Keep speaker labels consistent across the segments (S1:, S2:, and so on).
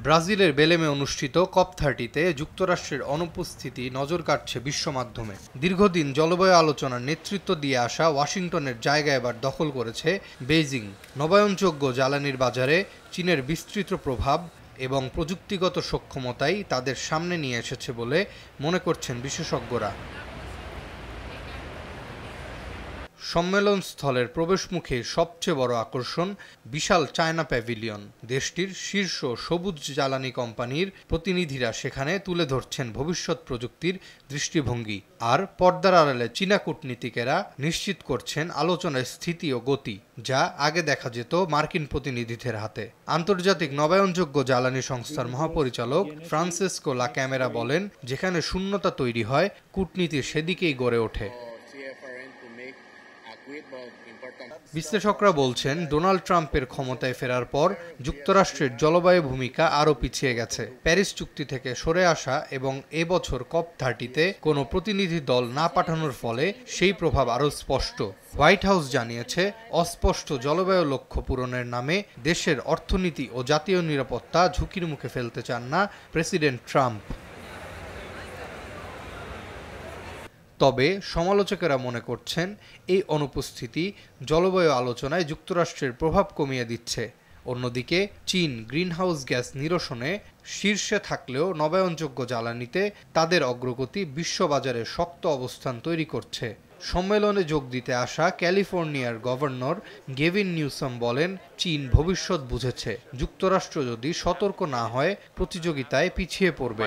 S1: ব্রাজিলের বেলেমে অনুষ্ঠিত COP30-তে যুক্তরাষ্ট্রের অনুপস্থিতি নজর কাটছে বিশ্ব মাধ্যমে। দীর্ঘদিন জলবায়ু আলোচনার নেতৃত্ব দিয়ে আসা ওয়াশিংটনের জায়গা এবার দখল করেছে বেইজিং। নবায়নযোগ্য জ্বালানির বাজারে চীনের বিস্তৃত প্রভাব এবং প্রযুক্তিগত সক্ষমতাই তাদের সামনে নিয়ে এসেছে বলে মনে করছেন বিশেষজ্ঞরা। সম্মেলন স্থলের প্রবেশমুখে সবচেয়ে বড় আকর্ষণ বিশাল চায়না প্যাভিলিয়ন। দেশটির শীর্ষ সবুজ জ্বালানি কোম্পানির প্রতিনিধিরা সেখানে তুলে ধরছেন ভবিষ্যৎ প্রযুক্তির দৃষ্টিভঙ্গি, আর পর্দার আড়ালে চীনা কূটনীতিকেরা নিশ্চিত করছেন আলোচনার স্থিতি ও গতি, যা আগে দেখা যেত মার্কিন প্রতিনিধিদের হাতে। আন্তর্জাতিক নবায়নযোগ্য জ্বালানি সংস্থার মহাপরিচালক ফ্রান্সিসকো লা ক্যামেরা বলেন, যেখানে শূন্যতা তৈরি হয়, কূটনীতি সেদিকেই গড়ে ওঠে। বিশ্লেষকরা বলছেন, ডোনাল্ড ট্রাম্পের ক্ষমতায় ফেরার পর যুক্তরাষ্ট্রের জলবায়ু ভূমিকা আরও পিছিয়ে গেছে। প্যারিস চুক্তি থেকে সরে আসা এবং এবছর COP30-তে কোনো প্রতিনিধি দল না পাঠানোর ফলে সেই প্রভাব আরও স্পষ্ট। হোয়াইট হাউস জানিয়েছে, অস্পষ্ট জলবায়ু লক্ষ্য পূরণের নামে দেশের অর্থনীতি ও জাতীয় নিরাপত্তা ঝুঁকির মুখে ফেলতে চান না প্রেসিডেন্ট ট্রাম্প। তবে সমালোচকেরা মনে করছেন, এই অনুপস্থিতি জলবায়ু আলোচনায় যুক্তরাষ্ট্রের প্রভাব কমিয়ে দিচ্ছে। অন্যদিকে চীন গ্রিনহাউস গ্যাস নিরসনে শীর্ষে থাকলেও নবায়নযোগ্য জ্বালানিতে তাদের অগ্রগতি বিশ্ববাজারে শক্ত অবস্থান তৈরি করছে। সম্মেলনে যোগ দিতে আসা ক্যালিফোর্নিয়ার গভর্নর গেভিন নিউসাম বলেন, চীন ভবিষ্যৎ বুঝেছে। যুক্তরাষ্ট্র যদি সতর্ক না হয়, প্রতিযোগিতায় পিছিয়ে পড়বে।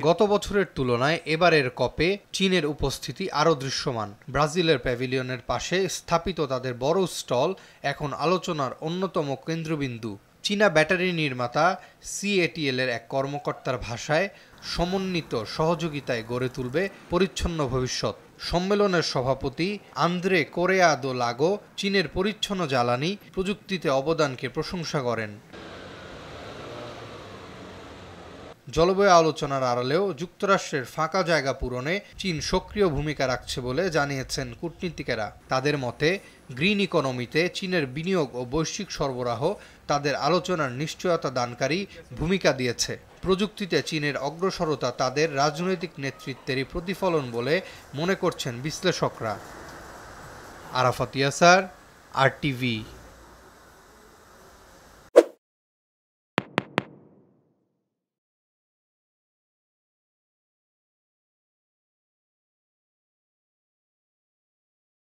S1: গত বছরের তুলনায় এবারের কপে চীনের উপস্থিতি আরও দৃশ্যমান। ব্রাজিলের প্যাভিলিয়নের পাশে স্থাপিত তাদের বড় স্টল এখন আলোচনার অন্যতম কেন্দ্রবিন্দু। চীনা ব্যাটারি নির্মাতা CATL-এর এক কর্মকর্তার ভাষায়, সমন্বিত সহযোগিতায় গড়ে তুলবে পরিচ্ছন্ন ভবিষ্যৎ। সম্মেলনের সভাপতি আন্দ্রে কোরেয়া দো লাগো চীনের পরিচ্ছন্ন জ্বালানি প্রযুক্তিতে অবদানকে প্রশংসা করেন। জলবায়ু আলোচনার আড়ালেও যুক্তরাষ্ট্রের ফাঁকা জায়গা পূরণে চীন সক্রিয় ভূমিকা রাখছে বলে জানিয়েছেন কূটনীতিকেরা। তাদের মতে, গ্রিন ইকোনমিতে চীনের বিনিয়োগ ও বৈশ্বিক সরবরাহ তাদের আলোচনার নিশ্চয়তা দানকারী ভূমিকা দিয়েছে। প্রযুক্তিতে চীনের অগ্রসরতা তাদের রাজনৈতিক নেতৃত্বেরই প্রতিফলন বলে মনে করছেন বিশ্লেষকরা। আরাফাত ইয়াসার, RTV।